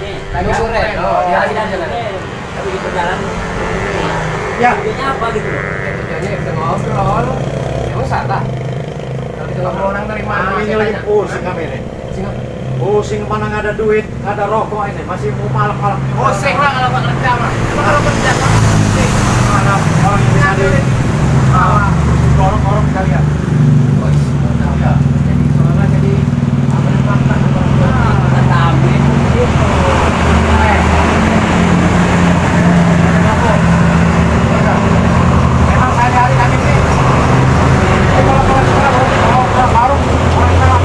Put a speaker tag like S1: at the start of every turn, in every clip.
S1: nih.
S2: Tanjung Duren.
S1: Oh,
S2: Dia lagi
S1: Tanjung
S2: jalan.
S1: Duren. Tapi di perjalanan.
S3: Ya.
S1: Tujuannya apa gitu loh?
S2: Tujuannya kita ngobrol. Emang salah? Kalau kita ngobrol orang dari mana?
S3: Kami ini
S2: Saya
S3: lagi
S2: tanya.
S3: pusing kami ini.
S2: Singa.
S3: Pusing mana nggak ada duit, nggak ada rokok ini, masih mau malak-malak.
S2: Pusing lah kalau Pak kerja mah. Emang kalau kerja Pak?
S3: Mana orang yang bisa di dorong-dorong sekalian. Ya.
S2: Jadi soalnya jadi apa namanya?
S1: Kita ambil gitu.
S3: Memang sehari-hari kami ini kalau baru orang melak.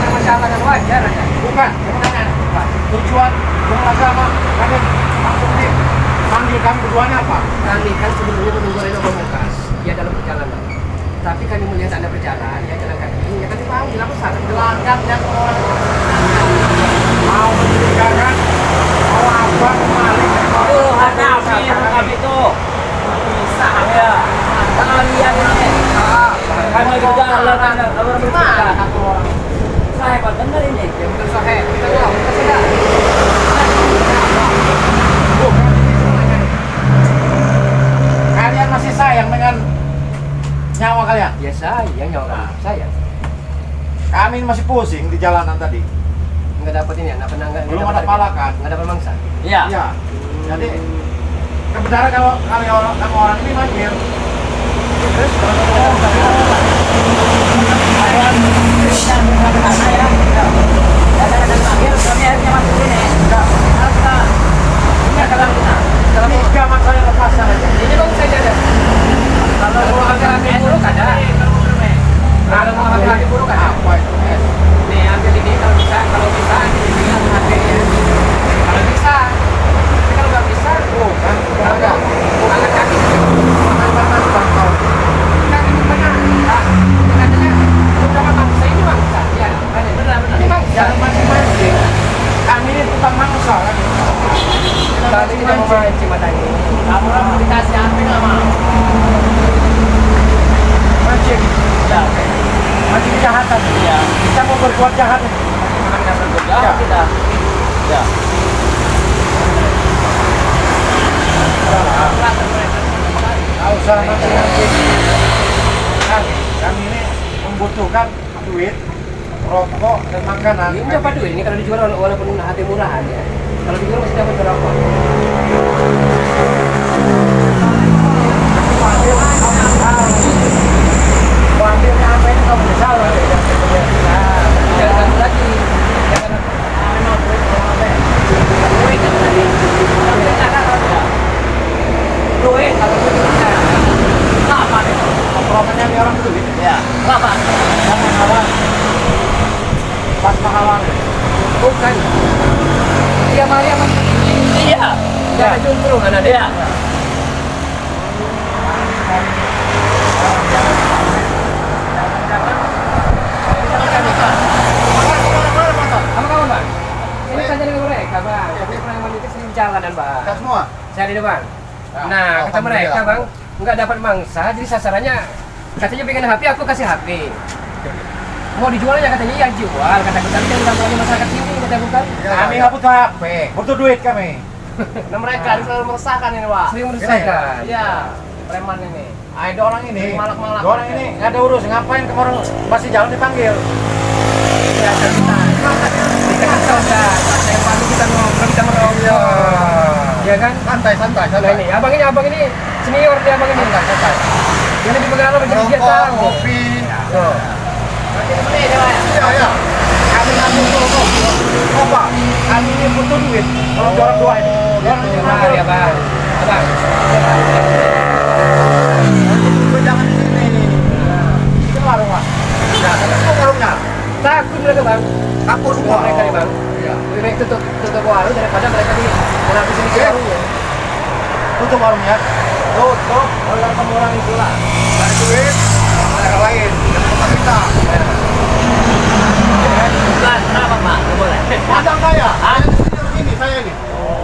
S2: Masalah kan wajar aja.
S3: Bukan, tujuan beragama kami maksud ini panggil kami keduanya apa?
S2: Kami kan sebelumnya menunggu Reno Pamungkas. Dia dalam perjalanan. Tapi kami melihat Anda berjalan, ya jalan kaki, ya kan dipanggil apa salah?
S3: Gelanggang yang orang mau mencurigakan, mau apa kemarin.
S1: Tuh, ada kami tuh. Bisa ya. Kalian ini. Kami juga orang
S2: Gimana aku orang?
S1: saya hebat bener ini.
S2: Ya betul Sohe, kita tahu, kita sudah.
S3: Kalian masih sayang dengan nyawa kalian?
S2: Ya sayang, nyawa sayang.
S3: Kami ini masih pusing di jalanan tadi.
S2: Nggak dapat ini ya, nggak
S3: Belum ada palakan.
S2: nggak dapat mangsa.
S1: Iya.
S3: Iya. Jadi kebenaran kalau kamu orang ini manggil. Terus tiga masalah lepasan aja.
S2: Ini bang saya ada. Kalau mau laki-laki buruk ada. Kalau mau laki-laki buruk ada.
S3: Apa itu?
S2: Nih ambil ini kalau bisa ambil ini ambil HP-nya. Kalau bisa. Tapi kalau nggak bisa,
S3: Bukan,
S2: ada. Angkat kaki. Kaki ini benar. Nah, katanya udah mangsa ini mangsa. Ya, benar. Ini mangsa.
S3: Jangan mancing-mancing. Kami ini tukang mangsa kan.
S2: Tadi kita mau mancing matanya.
S1: Kamu orang dikasih apa nggak mau?
S3: Mancing.
S1: Ya.
S3: Mancing kejahatan.
S1: Iya.
S3: Kita mau berbuat jahat.
S1: Ya, kita. Ya.
S3: Nggak usah mancing-mancing. Kami ini membutuhkan duit, rokok, dan makanan.
S2: Ini dapat duit ini kalau dijual walaupun hati murahan ya. Kalau dijual masih dapat berapa?
S3: Ambil apa ini kamu salah.
S2: Jangan ganggu lagi. Jangan duit kan tadi. Duit kalau duit bisa.
S1: Apa nih?
S3: Kompromennya ini orang duit.
S1: Ya. Apa?
S3: Yang menghalang. Pas menghalang.
S2: Bukan. Dia malah yang
S1: Iya.
S2: jangan juntru kan ada.
S1: Iya.
S2: Apa kabar bang? Ini saya jadi mereka bang. Ini pernah menitik sini jalanan bang.
S3: Kita semua.
S2: Saya di depan. Nah kata mereka bang nggak dapat mangsa, jadi sasarannya katanya pengen HP, aku kasih HP. Mau dijual ya katanya ya jual. Kata aku tadi jangan ganggu masyarakat sini kata bukan.
S3: Kami nggak butuh HP, butuh duit kami.
S1: Nah, mereka selalu meresahkan ini, Pak.
S2: Sering meresahkan.
S1: Iya. Preman ini.
S3: Ada orang ini,
S1: Malak-malak.
S3: ada orang ini nggak ada urus, ngapain kemarin masih jalan dipanggil?
S2: Ya cerita. Kita kan saudara. Yang paling kita ngobrol, kita merokok. Ya kan?
S3: Santai, santai,
S2: Nah ini abang ini senior dia abang ini.
S3: santai.
S2: Ini di pengalaman jadi dia tahu.
S3: Kopi.
S2: Tuh.
S3: Ya. Kami nggak butuh rokok. Apa? Kami ini butuh duit. Kalau orang dua ini.
S2: Mari ya bang. Abang.
S3: Jangan di sini. Itu warung Pak. Nah, itu warungnya.
S2: Takut mereka bang.
S3: Takut
S2: Semua mereka nih bang.
S3: Iya.
S2: Lebih baik tutup warung daripada mereka di menghabis ini warungnya.
S3: Tutup warungnya. Tutup. Oleh kamu orang itu lah. Cari duit. Mereka lain. Dan tempat kita.
S1: Bukan, kenapa, Pak? Nggak boleh.
S3: Padang saya. Ini saya ini.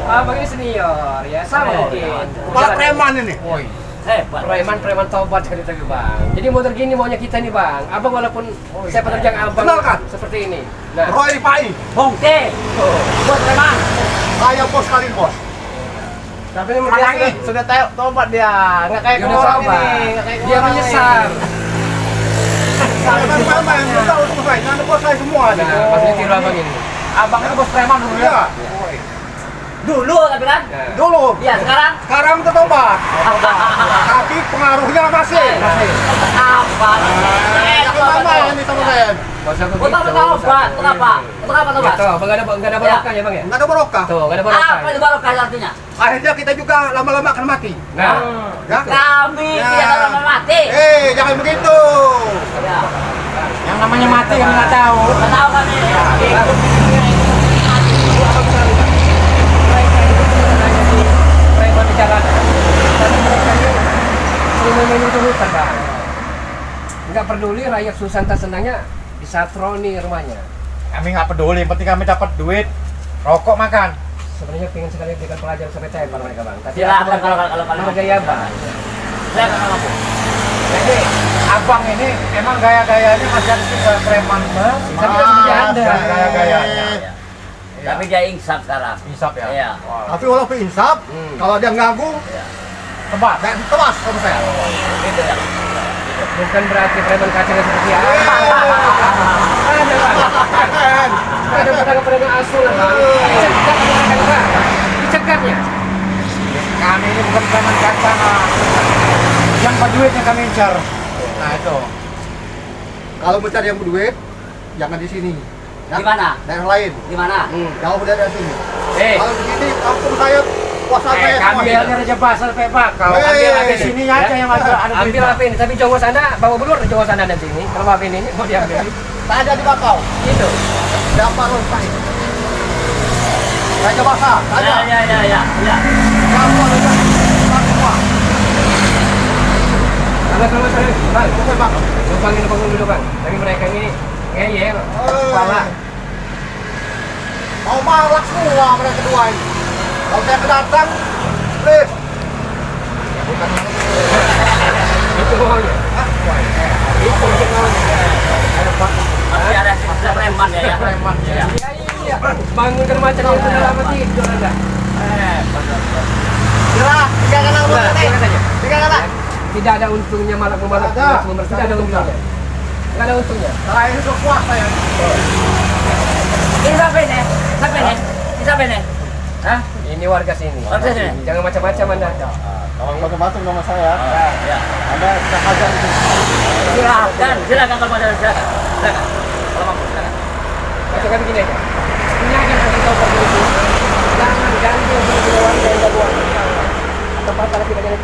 S2: Abang ini senior ya sama
S1: Oh,
S2: mungkin.
S1: iya.
S3: Kepala preman ini. Woi.
S1: Hebat.
S2: Preman tobat cerita bang. Jadi motor gini maunya kita nih bang. Abang walaupun saya penerjang abang
S3: Kenalkan.
S2: seperti ini. Nah,
S3: Roy Pai.
S1: Bongke. Buat preman.
S3: Saya bos kali bos.
S1: Tapi ini dia sudah tobat dia. Nggak kayak
S2: dia udah
S1: orang
S2: tobat.
S1: ini. Nggak kayak
S2: Dia
S1: orang
S2: menyesal.
S3: Preman, sudah untuk saya. Nanti bos saya semua.
S2: Nah, maksudnya tiru abang ini.
S3: Abang itu bos preman dulu ya.
S1: Dulu tapi kan.
S2: Nah,
S3: Dulu.
S1: Iya sekarang.
S3: Sekarang tertobat. Tapi pengaruhnya masih.
S1: Apa?
S3: Jangan sama ini sama saya.
S2: masa aku
S1: Untuk apa tobat? Untuk apa? Untuk apa tobat?
S2: Tuh, bang nggak ada barokah ya bang ya?
S3: Nggak ada barokah.
S2: Tuh, nggak ada barokah.
S1: Apa itu barokah artinya?
S3: Akhirnya kita juga lama-lama akan mati.
S2: Nah,
S3: Ya?
S1: Kami
S3: Ya.
S1: tidak orang mati.
S3: Jangan begitu.
S1: Ya.
S3: Yang namanya mati kami nggak tahu.
S1: Nggak tahu kami.
S2: preman di jalanan. Tapi mereka ini sering memilih hutan bang. Nggak peduli rakyat Susanta senangnya disatroni rumahnya.
S3: Kami nggak peduli, yang penting kami dapat duit, rokok makan.
S2: Sebenarnya pengen sekali berikan pelajaran sampai tembak mereka bang. Tapi
S1: Silakan
S2: aku
S1: kalau kalian
S2: gaya bang.
S1: Saya akan mampu.
S3: Jadi abang ini emang gaya-gayanya masih ada juga preman mas.
S2: Tapi kan seperti Anda.
S3: Gaya-gayanya.
S1: Tapi dia insaf sekarang.
S3: Insap ya.
S1: Iya.
S3: Tapi walaupun insap, kalau dia ganggu,
S1: Iya.
S3: tebas, dan tebas sama saya.
S1: Itu ya.
S2: Bukan berarti preman kacangnya seperti apa. Ada bang. Ada pedagang-pedagang asal bang. Dicegat pedagang bang. Dicegatnya.
S3: Kami ini bukan preman kacang. Yang berduitnya kami incar. Nah itu. Kalau mencari yang berduit, jangan di sini. Ya?
S1: Di mana?
S3: Daerah lain.
S1: Di mana?
S3: Jauh dari sini. Kalau di sini kampung saya, kuasa saya semua.
S2: Ambilnya Raja Basar Pepak. Kalau
S3: Hei,
S2: ambil apa
S3: sini aja yang ada
S2: ambil
S3: berita.
S2: apa ini? Tapi Jawa sana bawa belur ke Jawa sana dan sini. Kalau apa ini mau diambil.
S3: Tak ada di bakau.
S2: Itu.
S3: Dapat loh Pak. Raja Basah, ada.
S1: Ya.
S3: Dapat loh semua.
S2: Kalau saya, bang,
S3: Oke bang.
S2: lubangin dulu bang. Tapi mereka ini ngeyel, kepala.
S3: Mau malak semua mereka kedua ini. Kalau saya kedatang, please.
S2: Itu maunya. Itu maunya.
S1: Masih ada sisa preman ya.
S3: Preman ya.
S2: Iya. Bangunkan macam yang sudah lama tidur anda.
S3: Jerah, tiga kena
S2: Nah,
S3: ulang
S2: silakan saja.
S3: Tiga kena.
S2: Tidak ada untungnya malak memalak.
S3: Tidak
S2: Tidak ada untungnya. Tidak ada untungnya.
S3: Nah ini sudah puas saya.
S1: Ini siapa ini? Siapa ini? Ini siapa ini? Hah?
S2: Ini warga sini.
S1: Warga sini?
S2: Jangan macam-macam anda.
S3: Kalau macam-macam nama saya,
S1: Ya.
S3: ada sahaja itu.
S1: Silakan kalau ada silakan. Kalau mampu silakan.
S2: Masukkan begini aja. Ini aja nanti tahu begitu. Jangan ganti berbeda warga yang baru. Tempat kalau kita jadi.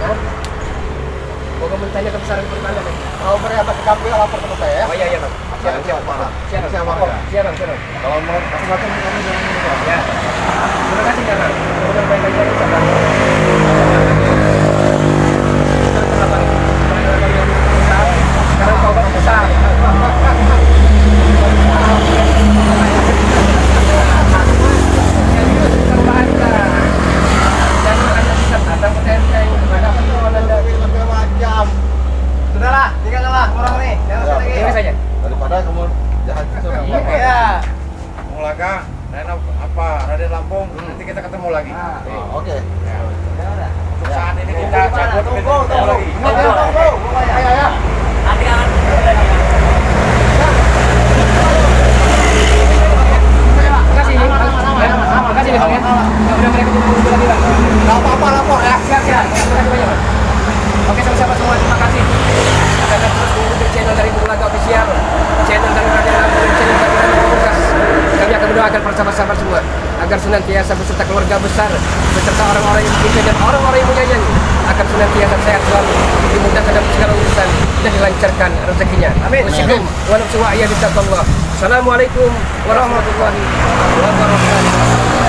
S2: Hah? Mau bertanya kebesaran pertanda kan?
S3: Kalau berapa ke kampung lapor ke saya ya.
S2: Oh iya bang. Siap.
S3: Siapa?
S2: Siap.
S3: Kalau mau macam-macam kami jangan.
S2: Ya. Terima kasih ya bang. Mudah baik aja insya Allah. Sekarang tobat besar.
S1: Sudahlah, tinggalkanlah orang nih. Jangan
S3: Ya,
S1: lagi.
S2: Ini saja.
S3: Daripada kamu jahat gitu.
S1: Iya.
S3: Mulaga, apa Raden Lampung, nanti kita ketemu lagi. Oke. Untuk saat ini kita cabut, kita ketemu lagi.
S1: Tunggu.
S3: Ya.
S1: Nanti akan
S2: Makasih nih. Makasih nih bang ya. Udah mereka tunggu lagi bang.
S3: Gak apa-apa lapor ya.
S2: Siap. Terima kasih banyak bang. Oke sama-sama semua terima kasih. Akan terus mengikuti channel dari Bulaga Official, channel dari Raden Lampung, channel dari Raden Lampung. Kami akan mendoakan para sahabat-sahabat semua agar senantiasa beserta keluarga besar, beserta orang-orang yang bekerja dan orang-orang yang menyayangi akan senantiasa sehat selalu, dimudahkan dalam segala urusan dan dilancarkan rezekinya. Amin. Wassalamualaikum warahmatullahi wabarakatuh. Assalamualaikum warahmatullahi wabarakatuh.